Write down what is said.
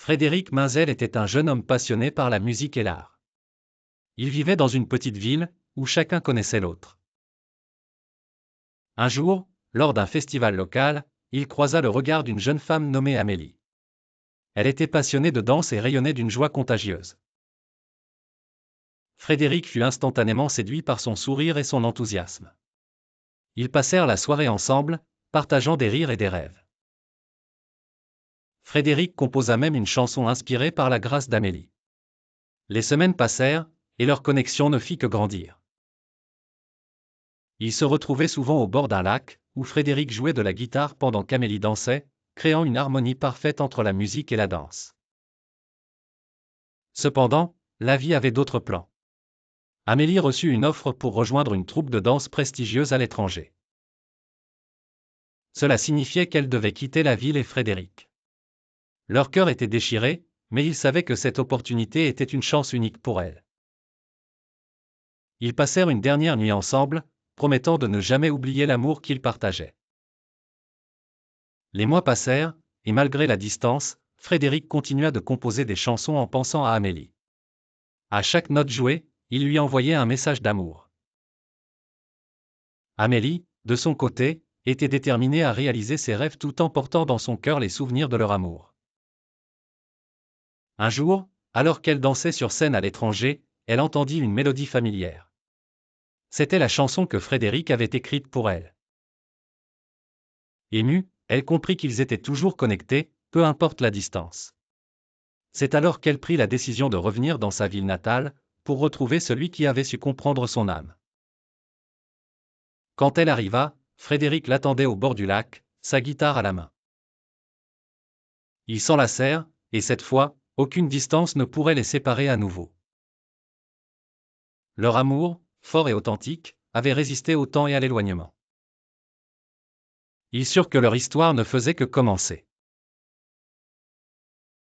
Frédéric Menzel était un jeune homme passionné par la musique et l'art. Il vivait dans une petite ville, où chacun connaissait l'autre. Un jour, lors d'un festival local, il croisa le regard d'une jeune femme nommée Amélie. Elle était passionnée de danse et rayonnait d'une joie contagieuse. Frédéric fut instantanément séduit par son sourire et son enthousiasme. Ils passèrent la soirée ensemble, partageant des rires et des rêves. Frédéric composa même une chanson inspirée par la grâce d'Amélie. Les semaines passèrent, et leur connexion ne fit que grandir. Ils se retrouvaient souvent au bord d'un lac, où Frédéric jouait de la guitare pendant qu'Amélie dansait, créant une harmonie parfaite entre la musique et la danse. Cependant, la vie avait d'autres plans. Amélie reçut une offre pour rejoindre une troupe de danse prestigieuse à l'étranger. Cela signifiait qu'elle devait quitter la ville et Frédéric. Leur cœur était déchiré, mais ils savaient que cette opportunité était une chance unique pour elle. Ils passèrent une dernière nuit ensemble, promettant de ne jamais oublier l'amour qu'ils partageaient. Les mois passèrent, et malgré la distance, Frédéric continua de composer des chansons en pensant à Amélie. À chaque note jouée, il lui envoyait un message d'amour. Amélie, de son côté, était déterminée à réaliser ses rêves tout en portant dans son cœur les souvenirs de leur amour. Un jour, alors qu'elle dansait sur scène à l'étranger, elle entendit une mélodie familière. C'était la chanson que Frédéric avait écrite pour elle. Émue, elle comprit qu'ils étaient toujours connectés, peu importe la distance. C'est alors qu'elle prit la décision de revenir dans sa ville natale, pour retrouver celui qui avait su comprendre son âme. Quand elle arriva, Frédéric l'attendait au bord du lac, sa guitare à la main. Ils s'enlacèrent, et cette fois, aucune distance ne pourrait les séparer à nouveau. Leur amour, fort et authentique, avait résisté au temps et à l'éloignement. Ils surent que leur histoire ne faisait que commencer.